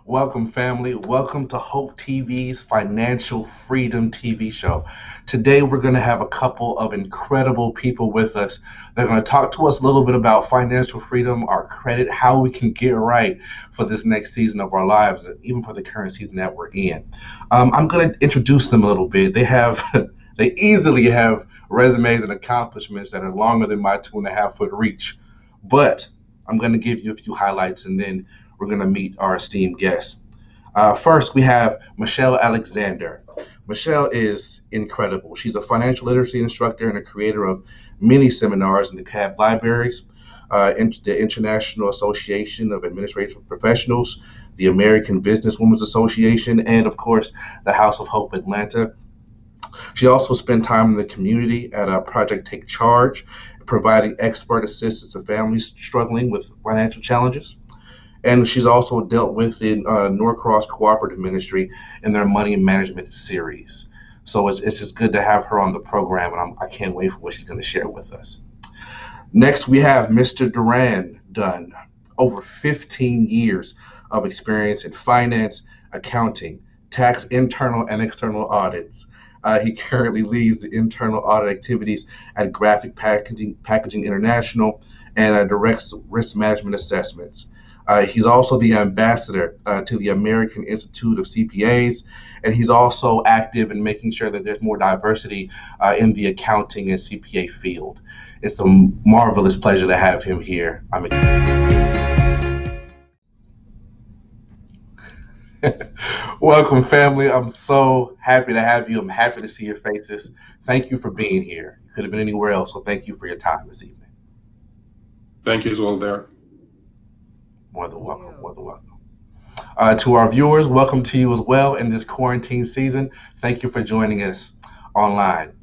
Welcome, family. Welcome to Hope TV's Financial Freedom TV show. Today, we're going to have a couple of incredible people with us. They're going to talk to us a little bit about financial freedom, our credit, how we can get right for this next season of our lives, and even for the current season that we're in. I'm going to introduce them a little bit. They easily have resumes and accomplishments that are longer than my 2.5 foot reach. But I'm going to give you a few highlights and then we're going to meet our esteemed guests. First, we have Michelle Alexander. Michelle is incredible. She's a financial literacy instructor and a creator of many seminars in the CAB libraries, the International Association of Administrative Professionals, the American Businesswomen's Association, and of course, the House of Hope Atlanta. She also spent time in the community at Project Take Charge, providing expert assistance to families struggling with financial challenges. And she's also dealt with the Norcross Cooperative Ministry in their money management series. So it's just good to have her on the program, and I can't wait for what she's going to share with us. Next, we have Mr. Duran Dunn, over 15 years of experience in finance, accounting, tax, internal and external audits. He currently leads the internal audit activities at Graphic Packaging International and directs risk management assessments. He's also the ambassador to the American Institute of CPAs, and he's also active in making sure that there's more diversity in the accounting and CPA field. It's a marvelous pleasure to have him here. Welcome, family. I'm so happy to have you. I'm happy to see your faces. Thank you for being here. You could have been anywhere else, so thank you for your time this evening. Thank you as well, Derek. More than welcome. More than welcome. To our viewers, welcome to you as well in this quarantine season. Thank you for joining us online.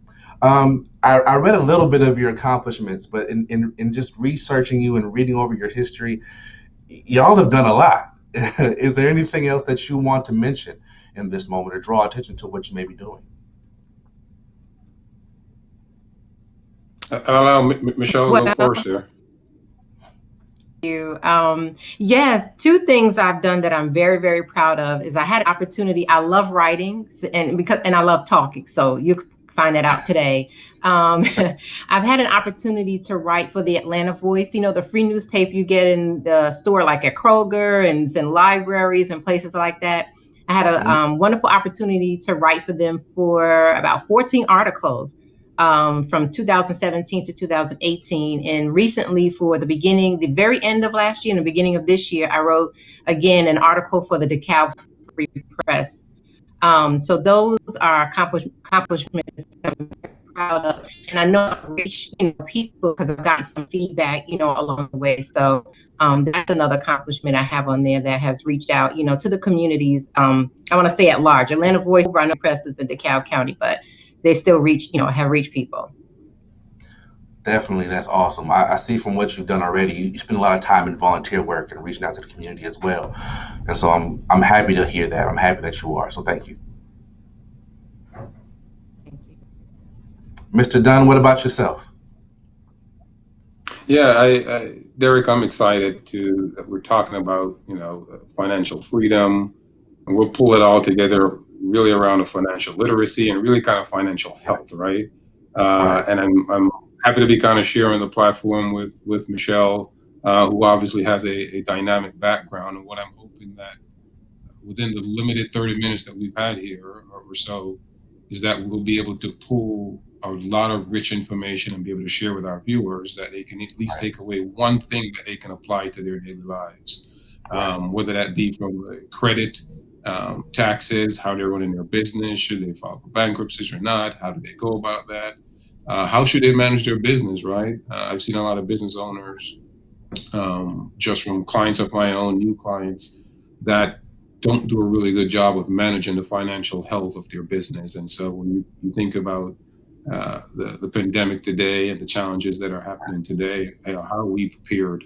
I read a little bit of your accomplishments, but in just researching you and reading over your history, y'all have done a lot. Is there anything else that you want to mention in this moment or draw attention to what you may be doing? I'll allow Michelle to go first here. You. Yes, two things I've done that I'm very, very proud of is I had an opportunity. I love writing and I love talking. So you can find that out today. I've had an opportunity to write for the Atlanta Voice, the free newspaper you get in the store, like at Kroger and in libraries and places like that. I had a wonderful opportunity to write for them for about 14 articles. From 2017 to 2018. And recently for the very end of last year and the beginning of this year, I wrote again an article for the Decatur Free Press. So those are accomplishments I'm very proud of. And I know I've reached people because I've gotten some feedback, along the way. So that's another accomplishment I have on there that has reached out, to the communities. I want to say at large. Atlanta Voice, I know presses in DeKalb County, but they still have reached people. Definitely, that's awesome. I see from what you've done already, you spend a lot of time in volunteer work and reaching out to the community as well. And so I'm happy to hear that. I'm happy that you are. So thank you. Thank you. Mr. Dunn, what about yourself? Yeah, Derek, I'm excited that we're talking about, financial freedom, and we'll pull it all together really around the financial literacy and really kind of financial health, right? And I'm happy to be kind of sharing the platform with Michelle, who obviously has a dynamic background. And what I'm hoping that within the limited 30 minutes that we've had here or so is that we'll be able to pull a lot of rich information and be able to share with our viewers that they can at least take away one thing that they can apply to their daily lives, whether that be from credit, taxes, how they're running their business, should they file for bankruptcies or not, how do they go about that, how should they manage their business, right? I've seen a lot of business owners, just from clients of my own, new clients, that don't do a really good job of managing the financial health of their business. And so when you think about the pandemic today and the challenges that are happening today, how are we prepared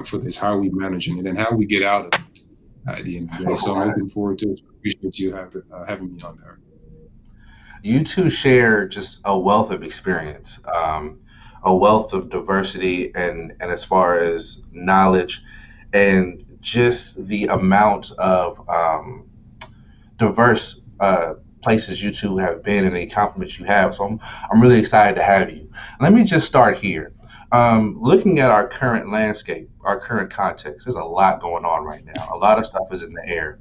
for this? How are we managing it, and how we get out of it at the end of the day? So I'm looking forward to it. Appreciate you having me on there. You two share just a wealth of experience, a wealth of diversity, and as far as knowledge, and just the amount of diverse places you two have been and the accomplishments you have. So I'm really excited to have you. Let me just start here. Looking at our current landscape, our current context, there's a lot going on right now. A lot of stuff is in the air.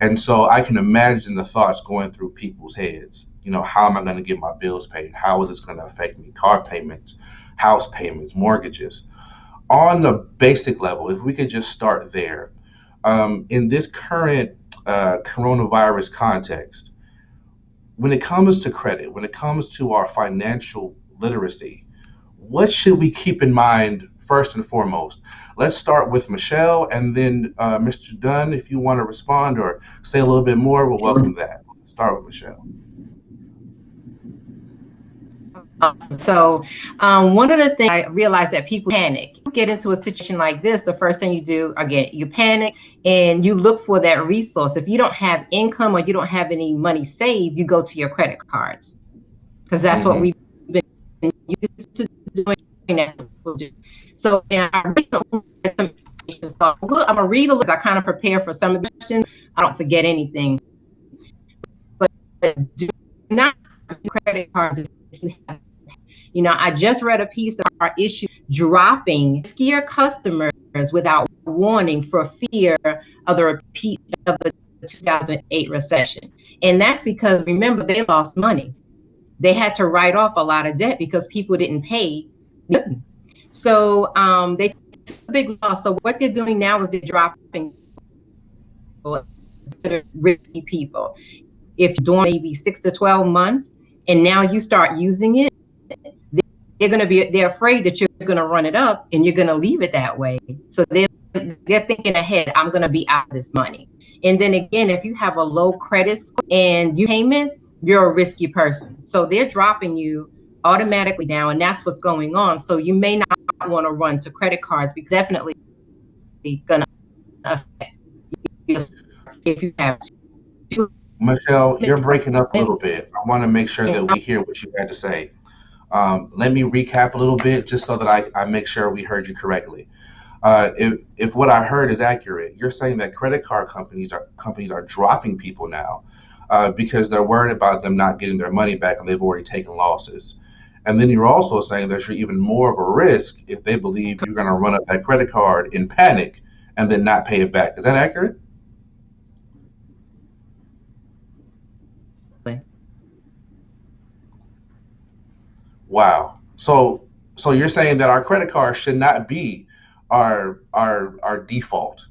And so I can imagine the thoughts going through people's heads. You know, how am I going to get my bills paid? How is this going to affect me? Car payments, house payments, mortgages. On the basic level, if we could just start there, in this current coronavirus context, when it comes to credit, when it comes to our financial literacy, what should we keep in mind first and foremost? Let's start with Michelle, and then Mr. Dunn, if you want to respond or say a little bit more, we'll welcome that. Start with Michelle. So one of the things I realized that people panic. You get into a situation like this, the first thing you do, again, you panic and you look for that resource. If you don't have income or you don't have any money saved, you go to your credit cards, because that's what we've been used to doing. So I'm gonna read a list. I kind of prepare for some of the questions. I don't forget anything. But do not use credit cards if you have. You know, I just read a piece of our issue dropping scare customers without warning for fear of the repeat of the 2008 recession. And that's because, remember, they lost money. They had to write off a lot of debt because people didn't pay. So they took a big loss. So what they're doing now is they're dropping considered risky people. If you're doing maybe 6 to 12 months and now you start using it, they're afraid that you're going to run it up and you're going to leave it that way. So they're thinking ahead, I'm going to be out of this money. And then again, if you have a low credit score and you payments, you're a risky person. So they're dropping you automatically now, and that's what's going on. So you may not want to run to credit cards, because definitely going to affect you if you have to. Michelle, you're breaking up a little bit. I want to make sure that we hear what you had to say. Let me recap a little bit just so that I make sure we heard you correctly. If what I heard is accurate, you're saying that credit card companies are dropping people now because they're worried about them not getting their money back and they've already taken losses. And then you're also saying there's even more of a risk if they believe you're going to run up that credit card in panic and then not pay it back. Is that accurate? Wow. So you're saying that our credit card should not be our default,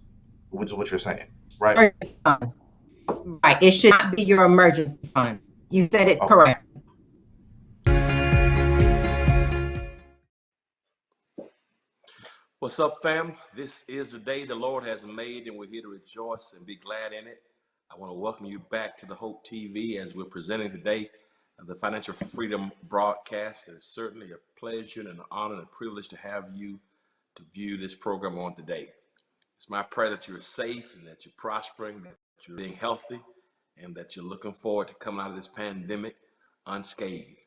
which is what you're saying, right? Right. It should not be your emergency fund. You said it correct. What's up, fam? This is the day the Lord has made, and we're here to rejoice and be glad in it. I want to welcome you back to the Hope TV as we're presenting today the Financial Freedom broadcast. It is certainly a pleasure and an honor and a privilege to have you to view this program on today. It's my prayer that you're safe and that you're prospering, that you're being healthy, and that you're looking forward to coming out of this pandemic unscathed.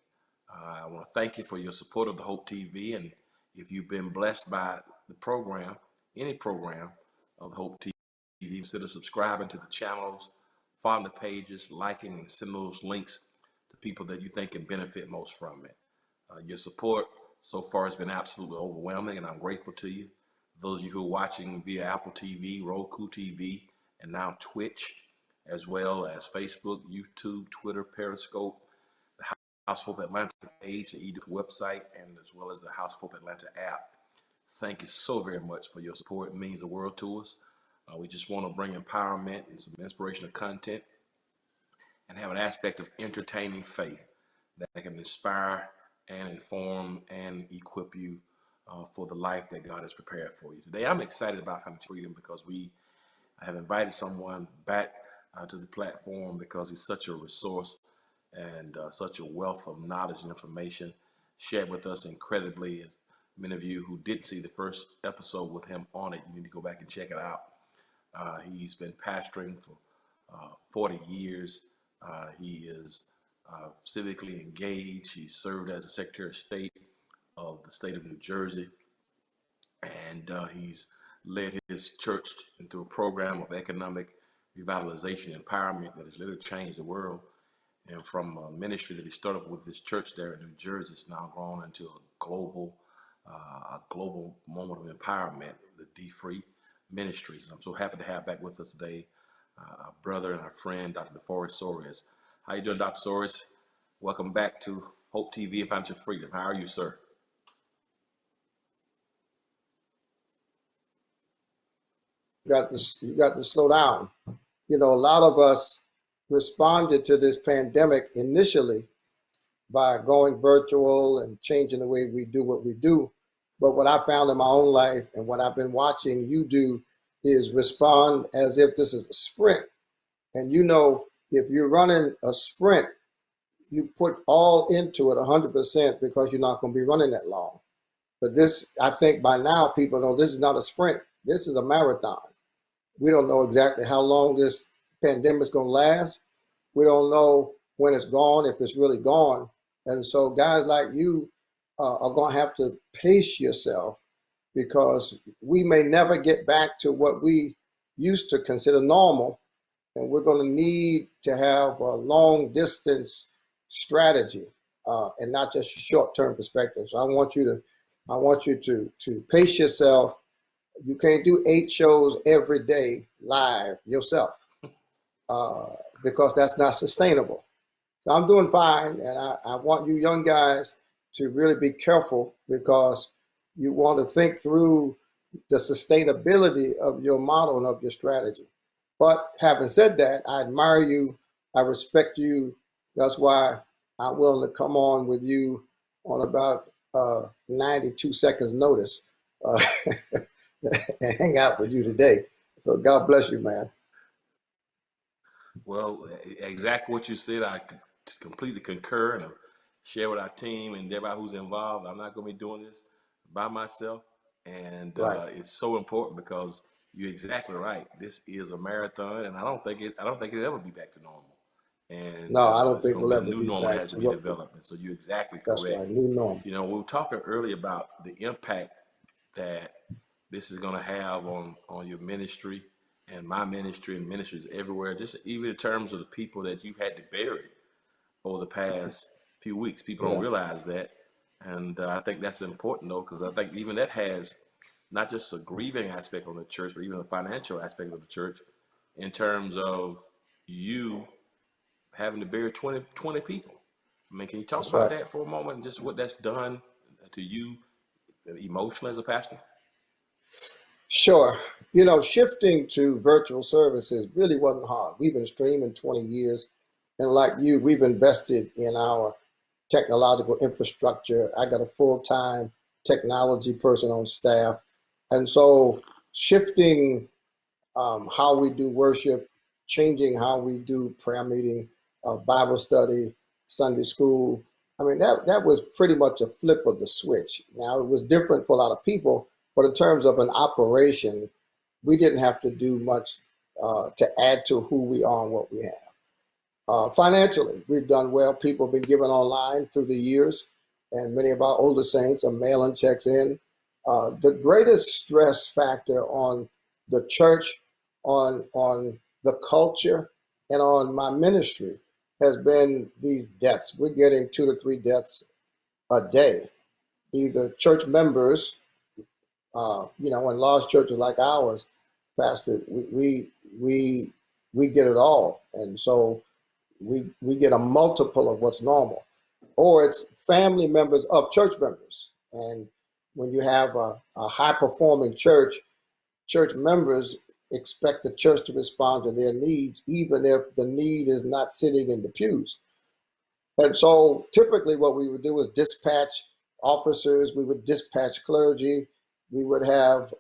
I want to thank you for your support of the Hope TV, and if you've been blessed by the program, any program of the Hope TV, consider subscribing to the channels, following the pages, liking, and sending those links to people that you think can benefit most from it. Your support so far has been absolutely overwhelming, and I'm grateful to you. Those of you who are watching via Apple TV, Roku TV, and now Twitch, as well as Facebook, YouTube, Twitter, Periscope, the House of Hope Atlanta page, the eDuke website, and as well as the House of Hope Atlanta app. Thank you so very much for your support. It means the world to us. We just want to bring empowerment and some inspirational content and have an aspect of entertaining faith that can inspire and inform and equip you for the life that God has prepared for you. Today, I'm excited about financial freedom because we have invited someone back to the platform because he's such a resource and such a wealth of knowledge and information shared with us incredibly. Many of you who didn't see the first episode with him on it, you need to go back and check it out. He's been pastoring for 40 years. He is civically engaged. He served as a Secretary of State of the state of New Jersey. And he's led his church into a program of economic revitalization and empowerment that has literally changed the world. And from a ministry that he started with this church there in New Jersey, it's now grown into a global moment of empowerment, the D-Free Ministries. I'm so happy to have back with us today our brother and our friend, Dr. DeForest Soares. How you doing, Dr. Soares? Welcome back to Hope TV and Financial Freedom. How are you, sir? You got to slow down. You know, a lot of us responded to this pandemic initially by going virtual and changing the way we do what we do. But what I found in my own life and what I've been watching you do is respond as if this is a sprint. And you know, if you're running a sprint, you put all into it 100% because you're not going to be running that long. But this, I think by now people know this is not a sprint. This is a marathon. We don't know exactly how long this pandemic is going to last. We don't know when it's gone, if it's really gone. And so guys like you are going to have to pace yourself because we may never get back to what we used to consider normal. And we're going to need to have a long distance strategy and not just a short-term perspective. So I want you to pace yourself. You can't do 8 shows every day live yourself because that's not sustainable. So I'm doing fine, and I want you young guys to really be careful because you want to think through the sustainability of your model and of your strategy. But having said that, I admire you, I respect you. That's why I'm willing to come on with you on about 92 seconds notice and hang out with you today. So God bless you, man. Well, exactly what you said, I completely concur and share with our team and everybody who's involved. I'm not going to be doing this by myself. And it's so important because you're exactly right. This is a marathon, and I don't think it'll ever be back to normal. And no, I don't think we'll ever new be normal back has to to be developed. And so you're exactly correct. That's right, new normal. You know, we were talking earlier about the impact that this is going to have on your ministry and my ministry and ministries everywhere, just even in terms of the people that you've had to bury over the past few weeks. People don't realize that. And I think that's important, though, because I think even that has not just a grieving aspect on the church, but even a financial aspect of the church in terms of you having to bury 20 people. I mean, can you talk about that for a moment and just what that's done to you emotionally as a pastor? Sure. You know, shifting to virtual services really wasn't hard. We've been streaming 20 years. And like you, we've invested in our technological infrastructure. I got a full-time technology person on staff. And so shifting how we do worship, changing how we do prayer meeting, Bible study, Sunday school. I mean, that was pretty much a flip of the switch. Now, it was different for a lot of people, but in terms of an operation, we didn't have to do much to add to who we are and what we have. Financially, we've done well. People have been giving online through the years, and many of our older saints are mailing checks in. The greatest stress factor on the church, on the culture, and on my ministry has been these deaths. We're getting 2 to 3 deaths a day, either church members, you know, in large churches like ours, Pastor, we get it all, and so we get a multiple of what's normal, or it's family members of church members. And when you have a high performing church members expect the church to respond to their needs, even if the need is not sitting in the pews. And so typically what we would do is dispatch officers, we would dispatch clergy, we would have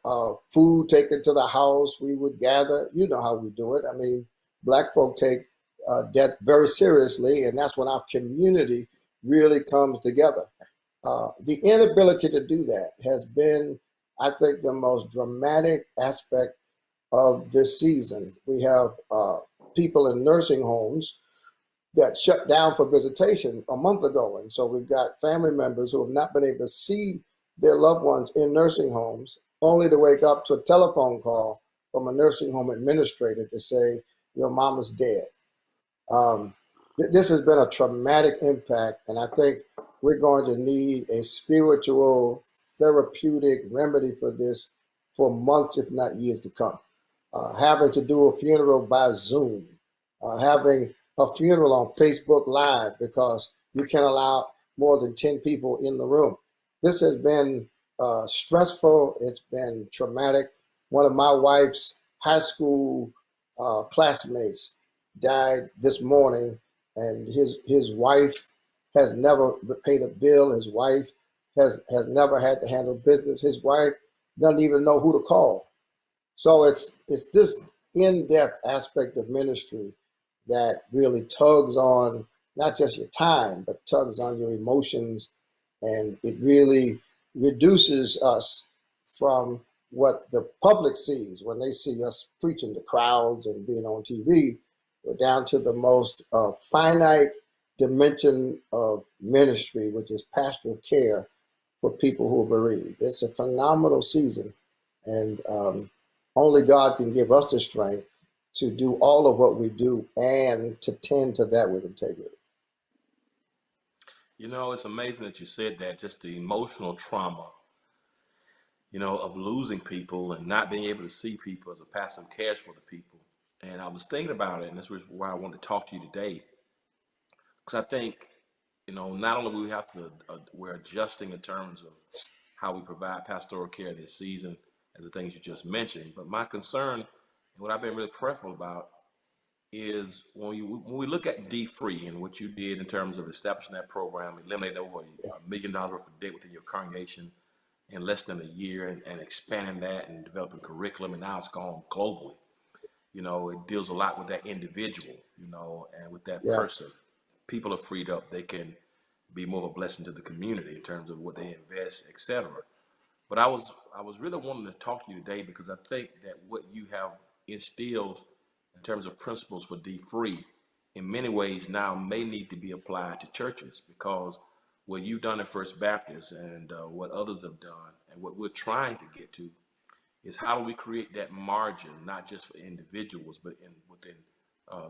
food taken to the house, we would gather, you know how we do it. I mean, Black folk take death very seriously, and that's when our community really comes together. The inability to do that has been, I think, the most dramatic aspect of this season. We have people in nursing homes that shut down for visitation a month ago. And so we've got family members who have not been able to see their loved ones in nursing homes. only to wake up to a telephone call from a nursing home administrator to say, your mama's dead. This has been a traumatic impact, and I think we're going to need a spiritual, therapeutic remedy for this for months, if not years to come. Having to do a funeral by Zoom, having a funeral on Facebook Live because you can't allow more than 10 people in the room. This has been stressful. It's been traumatic. One of my wife's high school classmates died this morning, and his wife has never paid a bill. His wife has never had to handle business. His wife doesn't even know who to call. So it's this in-depth aspect of ministry that really tugs on not just your time, but tugs on your emotions, and it really reduces us from what the public sees when they see us preaching to crowds and being on TV. We're down to the most finite dimension of ministry, which is pastoral care for people who are bereaved. It's a phenomenal season, and only God can give us the strength to do all of what we do and to tend to that with integrity. You know, it's amazing that you said that, just the emotional trauma, you know, of losing people and not being able to see people as a pastor who cares for the people. And I was thinking about it, and this was why I wanted to talk to you today, because I think, you know, not only will we have to, we're adjusting in terms of how we provide pastoral care this season, as the things you just mentioned, but my concern and what I've been really prayerful about is when we look at D-Free and what you did in terms of establishing that program, eliminating over $1 million worth of debt within your congregation in less than a year, and expanding that and developing curriculum, and now it's gone globally. You know, it deals a lot with that individual, you know, and with that person. People are freed up. They can be more of a blessing to the community in terms of what they invest, etc. But I was really wanting to talk to you today because I think that what you have instilled in terms of principles for D-Free in many ways now may need to be applied to churches, because what you've done at First Baptist and what others have done and what we're trying to get to is how do we create that margin, not just for individuals, but within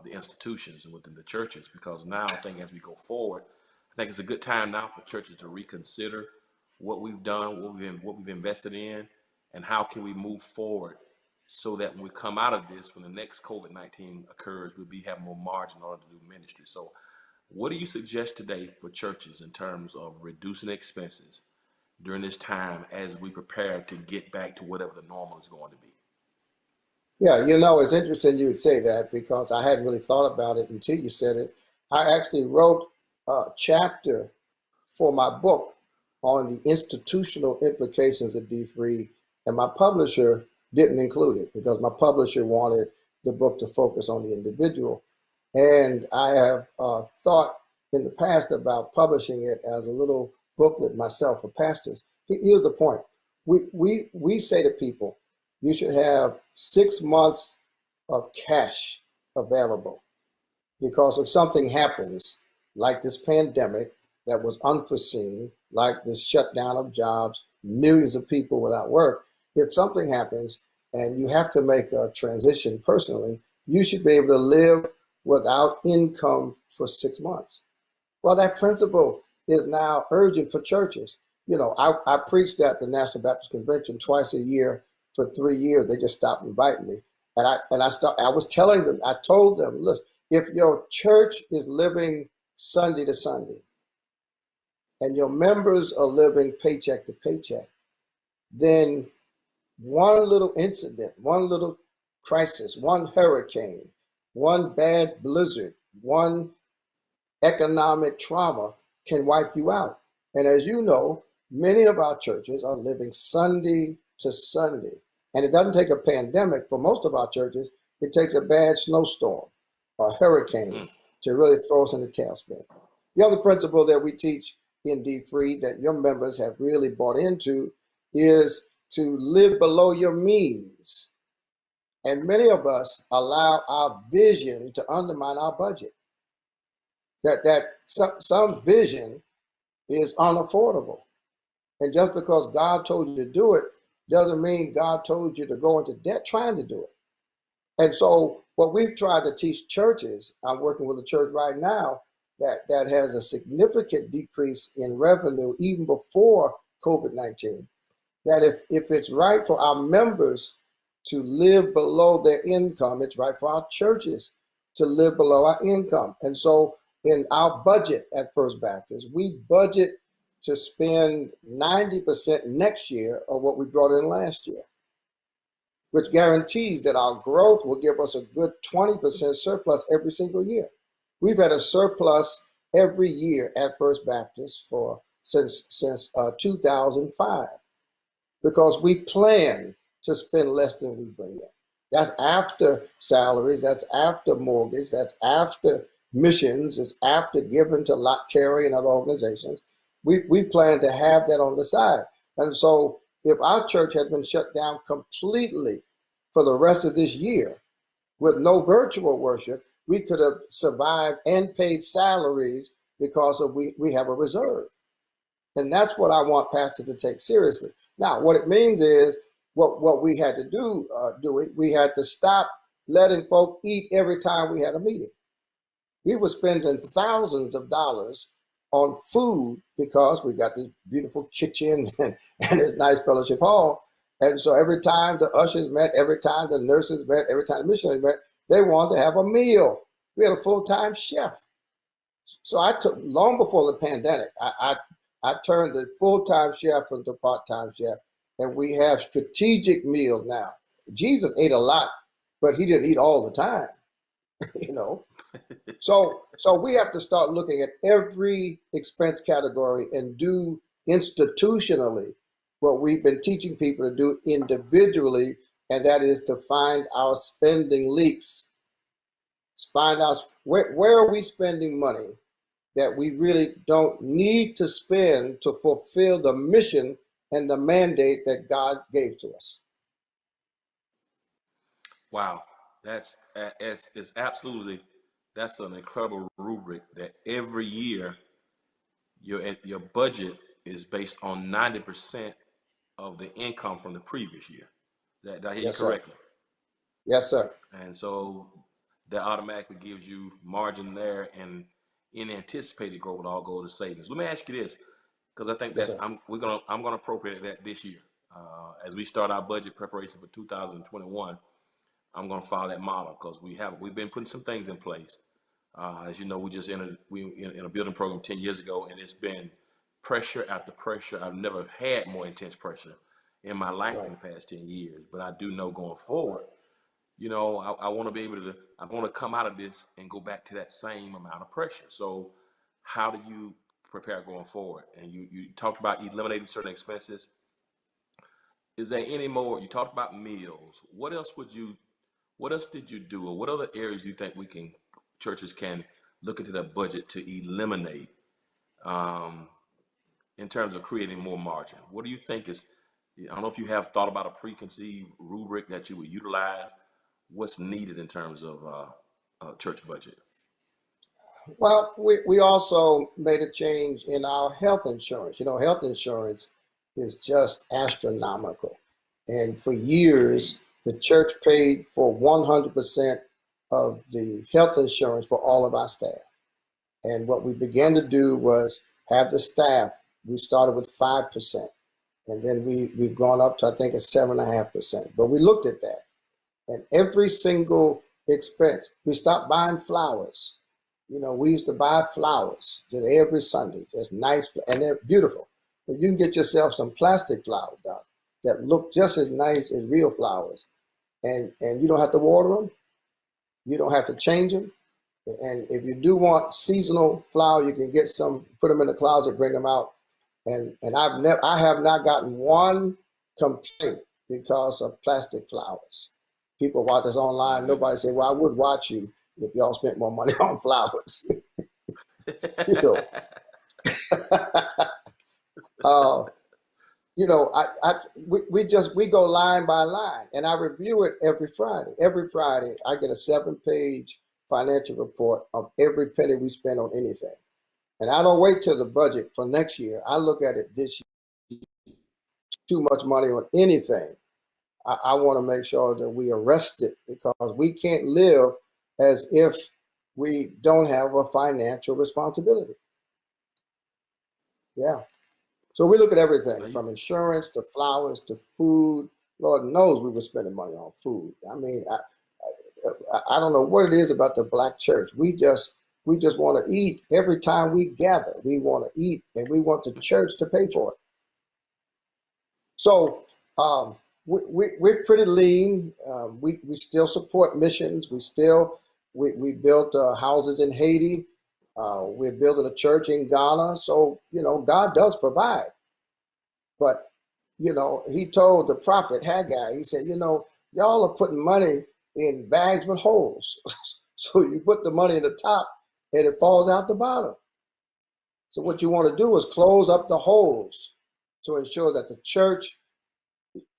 the institutions and within the churches. Because now I think as we go forward, I think it's a good time now for churches to reconsider what we've done, what we've invested in, and how can we move forward so that when we come out of this, when the next COVID-19 occurs, we'll have more margin in order to do ministry. So what do you suggest today for churches in terms of reducing expenses during this time as we prepare to get back to whatever the normal is going to be? Yeah, you know, it's interesting you would say that, because I hadn't really thought about it until you said it. I actually wrote a chapter for my book on the institutional implications of D-Free, and my publisher didn't include it because my publisher wanted the book to focus on the individual. And I have thought in the past about publishing it as a little booklet myself for pastors. Here's the point. We say to people, you should have 6 months of cash available, because if something happens, like this pandemic that was unforeseen, like this shutdown of jobs, millions of people without work, if something happens and you have to make a transition personally, you should be able to live without income for 6 months. Well, that principle is now urgent for churches. You know, I preached at the National Baptist Convention twice a year for 3 years. They just stopped inviting me. And I was telling them, I told them, listen, if your church is living Sunday to Sunday and your members are living paycheck to paycheck, then one little incident, one little crisis, one hurricane, one bad blizzard, one economic trauma can wipe you out. And as you know, many of our churches are living Sunday to Sunday. And it doesn't take a pandemic for most of our churches. It takes a bad snowstorm or a hurricane to really throw us in the tailspin. The other principle that we teach in D-Free that your members have really bought into is to live below your means. And many of us allow our vision to undermine our budget. That some vision is unaffordable. And just because God told you to do it doesn't mean God told you to go into debt trying to do it. And so what we've tried to teach churches, I'm working with a church right now that has a significant decrease in revenue even before COVID-19, that if it's right for our members to live below their income, it's right for our churches to live below our income. And so in our budget at First Baptist, we budget to spend 90% next year of what we brought in last year, which guarantees that our growth will give us a good 20% surplus every single year. We've had a surplus every year at First Baptist since 2005, because we plan to spend less than we bring in. That's after salaries, that's after mortgage, that's after missions, it's after giving to Lot Carey and other organizations. We plan to have that on the side. And so if our church had been shut down completely for the rest of this year with no virtual worship, we could have survived and paid salaries because we have a reserve. And that's what I want pastors to take seriously. Now, what it means is what we had to do, we had to stop letting folk eat every time we had a meeting. We were spending thousands of dollars on food because we got this beautiful kitchen and this nice fellowship hall. And so every time the ushers met, every time the nurses met, every time the missionaries met, they wanted to have a meal. We had a full-time chef. So I took, long before the pandemic, I turned the full-time chef into part-time chef, and we have strategic meals now. Jesus ate a lot, but he didn't eat all the time, you know. So we have to start looking at every expense category and do institutionally what we've been teaching people to do individually, and that is to find our spending leaks. Find out where are we spending money that we really don't need to spend to fulfill the mission and the mandate that God gave to us. Wow, that's it's absolutely, that's an incredible rubric that every year your budget is based on 90% of the income from the previous year. Did I hear Yes, you correctly? sir. Yes, sir. And so that automatically gives you margin there, and in anticipated growth would all go to savings. Let me ask you this, because I think Yes, that's sir. I'm gonna appropriate that this year as we start our budget preparation for 2021. I'm gonna follow that model because we've been putting some things in place. As you know, we just entered in a building program 10 years ago, and it's been pressure after pressure. I've never had more intense pressure in my life in Right. the past 10 years, but I do know going forward, you know, I want to be able to, I want to come out of this and go back to that same amount of pressure. So how do you prepare going forward? And you talked about eliminating certain expenses. Is there any more? You talked about meals. What else did you do, or what other areas you think churches can look into their budget to eliminate um, in terms of creating more margin? What do you think is, I don't know if you have thought about a preconceived rubric that you would utilize. What's needed in terms of church budget? Well, we also made a change in our health insurance. You know, health insurance is just astronomical. And for years, the church paid for 100% of the health insurance for all of our staff. And what we began to do was have the staff, we started with 5%. And then we've gone up to, I think, a 7.5%. But we looked at that. And every single expense, we stopped buying flowers. You know, we used to buy flowers just every Sunday, just nice, and they're beautiful. But you can get yourself some plastic flowers, Doc, that look just as nice as real flowers. And you don't have to water them. You don't have to change them. And if you do want seasonal flower, you can get some, put them in the closet, bring them out. And I have not gotten one complaint because of plastic flowers. People watch us online. Nobody say, "Well, I would watch you if y'all spent more money on flowers." You know, you know, we go line by line, and I review it every Friday. Every Friday, I get a 7-page financial report of every penny we spend on anything, and I don't wait till the budget for next year. I look at it this year. too much money on anything, I want to make sure that we arrest it, because we can't live as if we don't have a financial responsibility. Yeah. So we look at everything from insurance to flowers to food. Lord knows we were spending money on food. I mean, I don't know what it is about the black church. We just want to eat every time we gather. We want to eat, and we want the church to pay for it. So we're pretty lean. We still support missions. We built houses in Haiti. We're building a church in Ghana. So, God does provide. But, he told the prophet Haggai, he said, y'all are putting money in bags with holes. So you put the money in the top and it falls out the bottom. So what you want to do is close up the holes to ensure that the church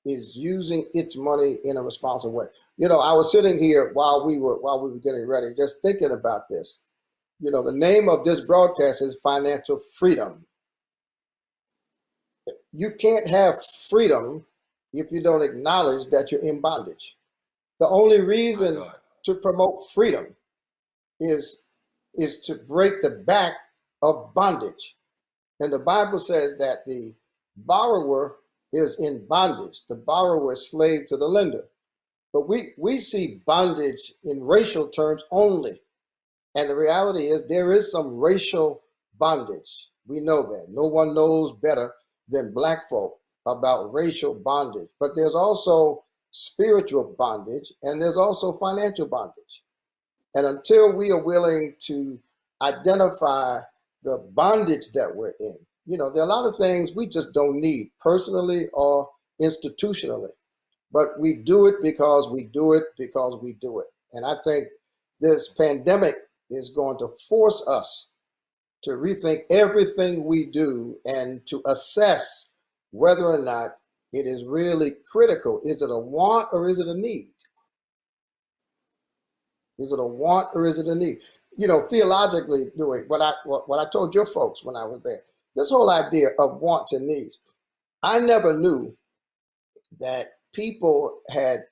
is using its money in a responsible way. I was sitting here while we were getting ready, just thinking about this. The name of this broadcast is Financial Freedom. You can't have freedom if you don't acknowledge that you're in bondage. The only reason to promote freedom is to break the back of bondage. And the Bible says that the borrower is in bondage. The borrower is slave to the lender. But we see bondage in racial terms only. And the reality is there is some racial bondage. We know that. No one knows better than black folk about racial bondage. But there's also spiritual bondage, and there's also financial bondage. And until we are willing to identify the bondage that we're in, there are a lot of things we just don't need personally or institutionally, but we do it because we do it because we do it. And I think this pandemic is going to force us to rethink everything we do and to assess whether or not it is really critical. Is it a want or is it a need? Is it a want or is it a need? Theologically, doing what I told your folks when I was there, this whole idea of wants and needs. I never knew that people had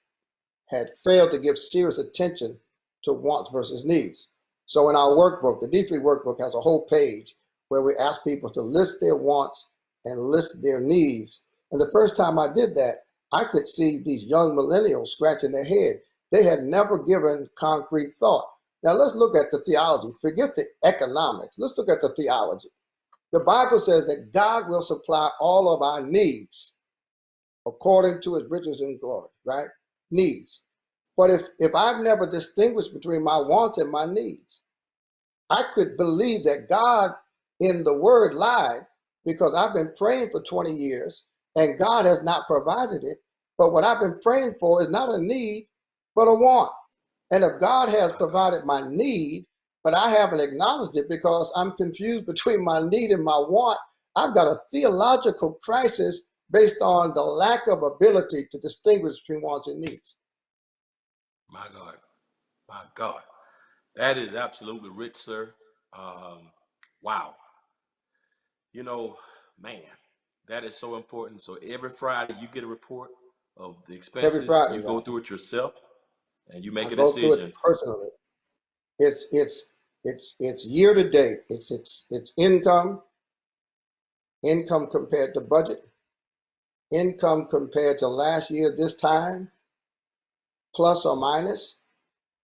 failed to give serious attention to wants versus needs. So in our workbook, the D3 workbook has a whole page where we ask people to list their wants and list their needs. And the first time I did that, I could see these young millennials scratching their head. They had never given concrete thought. Now let's look at the theology. Forget the economics. Let's look at the theology. The Bible says that God will supply all of our needs according to his riches and glory, right? Needs. But if I've never distinguished between my wants and my needs, I could believe that God in the word lied, because I've been praying for 20 years and God has not provided it. But what I've been praying for is not a need, but a want. And if God has provided my need, but I haven't acknowledged it because I'm confused between my need and my want, I've got a theological crisis based on the lack of ability to distinguish between wants and needs. My God, that is absolutely rich, sir. Wow. Man, that is so important. So every Friday you get a report of the expenses. Every Friday, you go through it yourself, and you make a go decision. through it personally. It's year to date. It's income compared to budget, income compared to last year this time, plus or minus,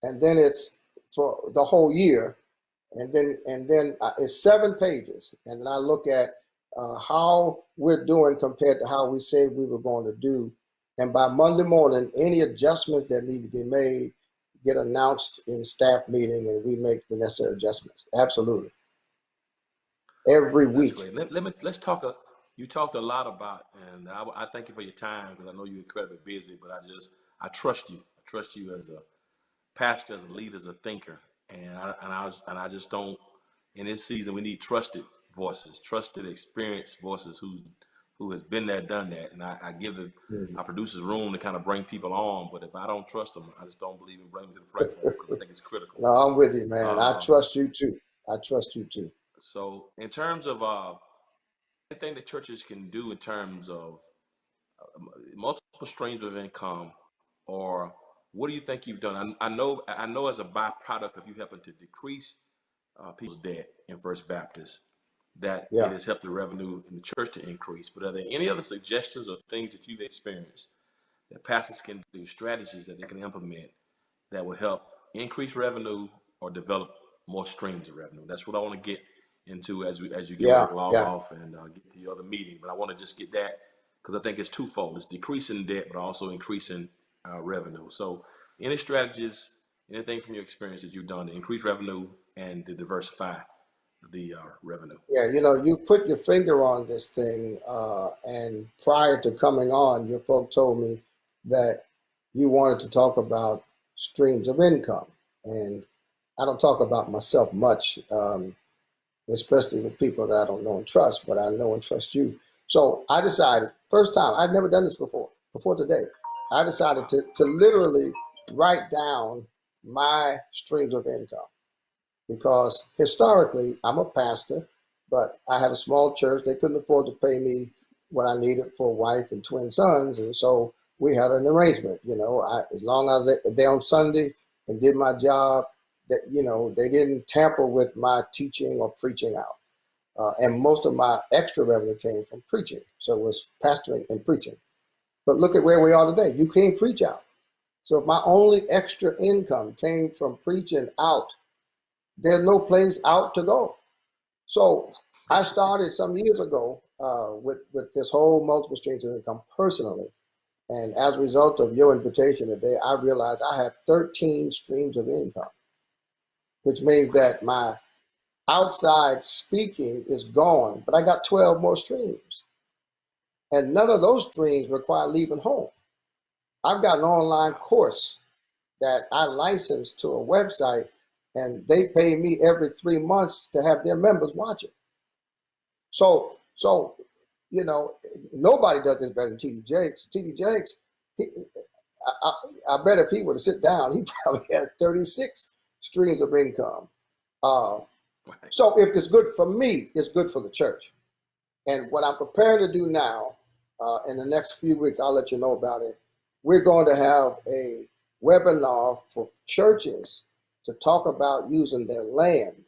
and then it's for the whole year, and then it's 7 pages, and then I look at how we're doing compared to how we said we were going to do, and by Monday morning, any adjustments that need to be made get announced in staff meeting, and we make the necessary adjustments. Absolutely, every week. That's great. Let's talk. You talked a lot about, and I thank you for your time, because I know you're incredibly busy, but I trust you. I trust you as a pastor, as a leader, as a thinker, and I just don't. In this season, we need trusted voices, trusted, experienced voices who has been there, done that, and I give our producers room to kind of bring people on. But if I don't trust them, I just don't believe in bringing them to the platform, because I think it's critical. No, I'm with you, man. I trust you too. So, in terms of anything that churches can do in terms of multiple streams of income, or what do you think you've done? I know as a byproduct of you helping to decrease people's debt in First Baptist, that it Yeah. has helped the revenue in the church to increase. But are there any other suggestions or things that you've experienced that pastors can do, strategies that they can implement that will help increase revenue or develop more streams of revenue? That's what I want to get into as you get ready Yeah. to log Yeah. off and get to your other meeting. But I want to just get that because I think it's twofold. It's decreasing debt, but also increasing revenue. So any strategies, anything from your experience that you've done to increase revenue and to diversify the revenue? Yeah, you put your finger on this thing, and prior to coming on, your folk told me that you wanted to talk about streams of income. And I don't talk about myself much, especially with people that I don't know and trust, but I know and trust you. So I decided, first time, I'd never done this before today, I decided to literally write down my streams of income. Because historically, I'm a pastor, but I had a small church. They couldn't afford to pay me what I needed for a wife and twin sons. And so we had an arrangement, as long as they on Sunday and did my job, that, they didn't tamper with my teaching or preaching out. And most of my extra revenue came from preaching. So it was pastoring and preaching. But look at where we are today. You can't preach out. So if my only extra income came from preaching out, there's no place out to go. So I started some years ago with this whole multiple streams of income personally. And as a result of your invitation today, I realized I have 13 streams of income, which means that my outside speaking is gone, but I got 12 more streams. And none of those streams require leaving home. I've got an online course that I licensed to a website, and they pay me every 3 months to have their members watch it. So nobody does this better than T.D. Jakes. T.D. Jakes, I bet if he were to sit down, he probably had 36 streams of income. So if it's good for me, it's good for the church. And what I'm preparing to do now, in the next few weeks, I'll let you know about it. We're going to have a webinar for churches to talk about using their land.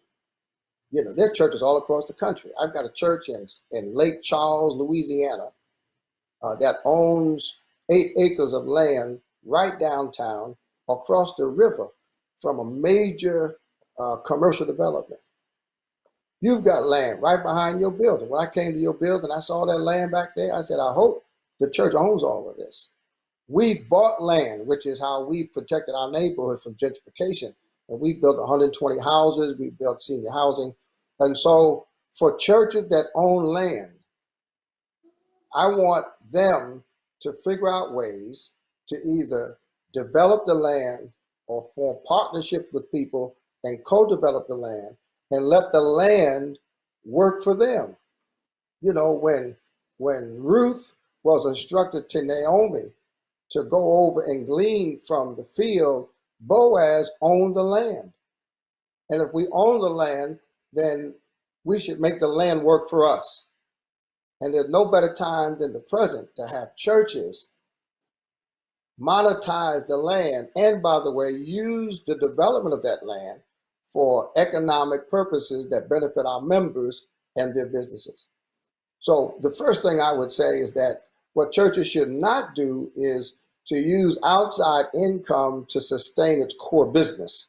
There are churches all across the country. I've got a church in Lake Charles, Louisiana, that owns 8 acres of land right downtown across the river from a major commercial development. You've got land right behind your building. When I came to your building, I saw that land back there. I said, I hope the church owns all of this. We've bought land, which is how we protected our neighborhood from gentrification. And we built 120 houses. We built senior housing. And so for churches that own land, I want them to figure out ways to either develop the land or form partnerships with people and co-develop the land and let the land work for them. When Ruth was instructed to Naomi to go over and glean from the field, Boaz owned the land. And if we own the land, then we should make the land work for us. And there's no better time than the present to have churches monetize the land and, by the way, use the development of that land for economic purposes that benefit our members and their businesses. So the first thing I would say is that what churches should not do is to use outside income to sustain its core business.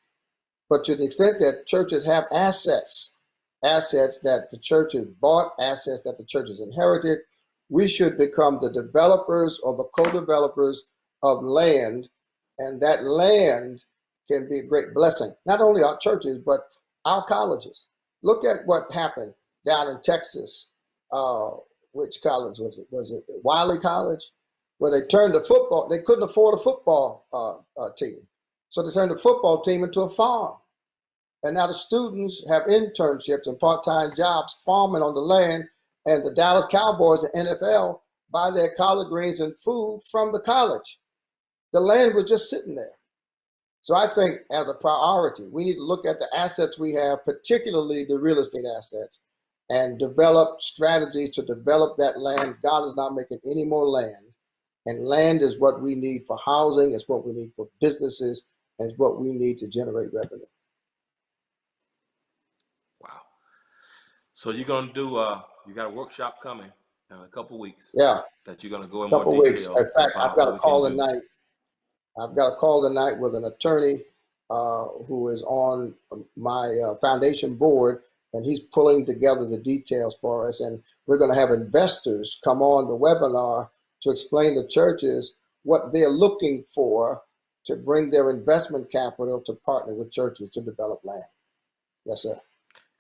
But to the extent that churches have assets that the church has bought, assets that the church has inherited, we should become the developers or the co-developers of land, and that land can be a great blessing. Not only our churches, but our colleges. Look at what happened down in Texas. Which college was it? Was it Wiley College? Where they turned the football, they couldn't afford a football team. So they turned the football team into a farm. And now the students have internships and part-time jobs farming on the land, and the Dallas Cowboys and NFL buy their collard greens and food from the college. The land was just sitting there. So I think as a priority, we need to look at the assets we have, particularly the real estate assets, and develop strategies to develop that land. God is not making any more land. And land is what we need for housing, it's what we need for businesses, and it's what we need to generate revenue. Wow. So you're gonna do you got a workshop coming in a couple weeks. Yeah. That you're gonna go in Couple more weeks. detail. In fact, I've got a call do. tonight. I've got a call tonight with an attorney who is on my foundation board, and he's pulling together the details for us. And we're going to have investors come on the webinar to explain to churches what they're looking for to bring their investment capital to partner with churches to develop land. Yes, sir.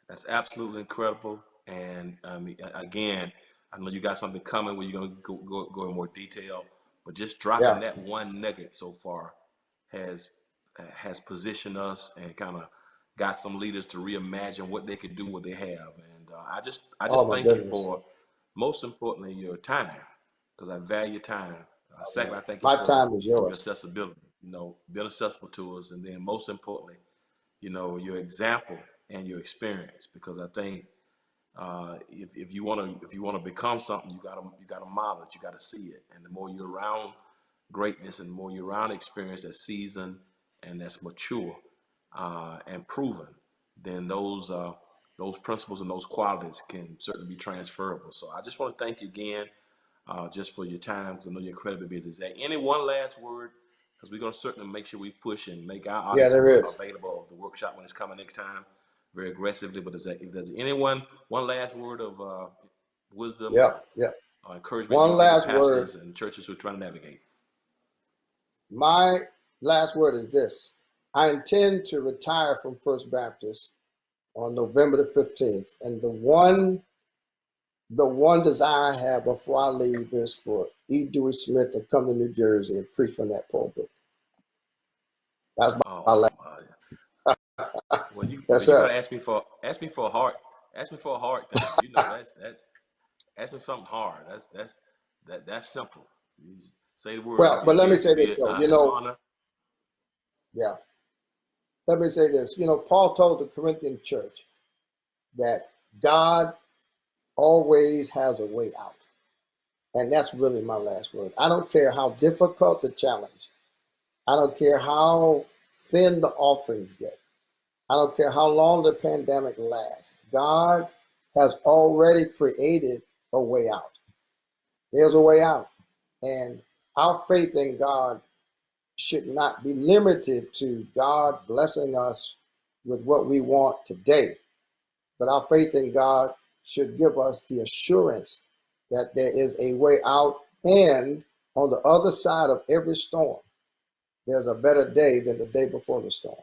That's absolutely incredible. And again, I know you got something coming where you're going to go in more detail, but just dropping that one nugget so far has positioned us and kind of got some leaders to reimagine what they could do, what they have. And I just thank you for, most importantly, your time, because I value time. Second, I thank you for time is yours. Your accessibility, being accessible to us, and then most importantly, your example and your experience, because I think if you want to become something, you gotta model it, you gotta see it, and the more you're around greatness and the more you're around experience that's seasoned and that's mature and proven, then those principles and those qualities can certainly be transferable. So I just want to thank you again just for your time, because I know you're incredibly busy. Is there any one last word? Because we're going to certainly make sure we push and make our audience available of the workshop when it's coming next time very aggressively. But if there's anyone, one last word of wisdom, encouragement, one last word, and churches who are trying to navigate. My last word is this. I intend to retire from First Baptist on November the 15th. And the one desire I have before I leave is for E. Dewey Smith to come to New Jersey and preach from that pulpit. That's my last. Well, you gotta ask me for a heart. Ask me for a heart thing. That's ask me something hard. That's simple. You just say the word. Well, but let me say this though. Honor. Yeah. Let me say this. Paul told the Corinthian church that God always has a way out. And that's really my last word. I don't care how difficult the challenge. I don't care how thin the offerings get. I don't care how long the pandemic lasts. God has already created a way out. There's a way out. And our faith in God should not be limited to God blessing us with what we want today. But our faith in God should give us the assurance that there is a way out, and on the other side of every storm, there's a better day than the day before the storm.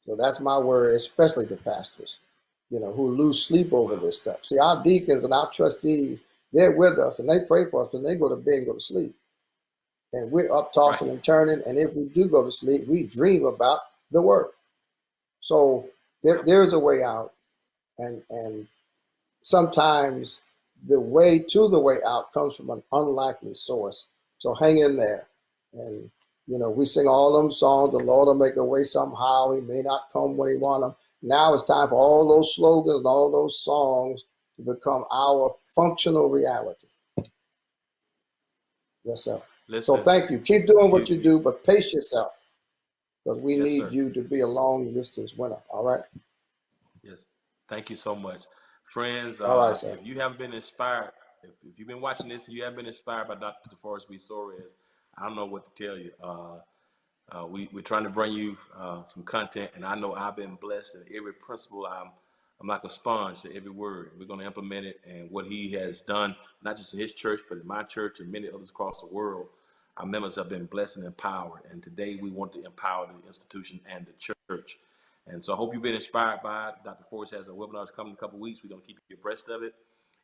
So that's my word, especially the pastors, who lose sleep over this stuff. See, our deacons and our trustees, they're with us and they pray for us, but they go to bed and go to sleep. And we're up tossing and turning. And if we do go to sleep, we dream about the work. So there's a way out. And sometimes the way to the way out comes from an unlikely source. So hang in there. And, we sing all them songs, the Lord will make a way somehow. He may not come when he want him. Now it's time for all those slogans and all those songs to become our functional reality. Yes, sir. Listen, so thank you. Keep doing what you do, but pace yourself, because we need you to be a long distance winner. All right? Yes. Thank you so much. Friends, all right, sir. If you haven't been inspired, if you've been watching this and you haven't been inspired by Dr. DeForest B. Soares, I don't know what to tell you. We're trying to bring you some content, and I know I've been blessed in every principle. I'm like a sponge to every word. We're going to implement it, and what he has done, not just in his church, but in my church and many others across the world, our members have been blessed and empowered. And today we want to empower the institution and the church. And so I hope you've been inspired by it. Dr. Forrest has a webinar coming in a couple of weeks. We're going to keep you abreast of it.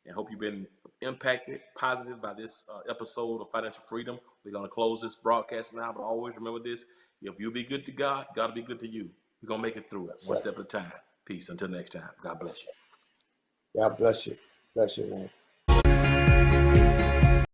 And hope you've been impacted, positive by this episode of Financial Freedom. We're going to close this broadcast now, but always remember this. If you be good to God, God will be good to you. We're going to make it through it, one step at a time. Peace. Until next time. God bless you. God bless you. Bless you, man.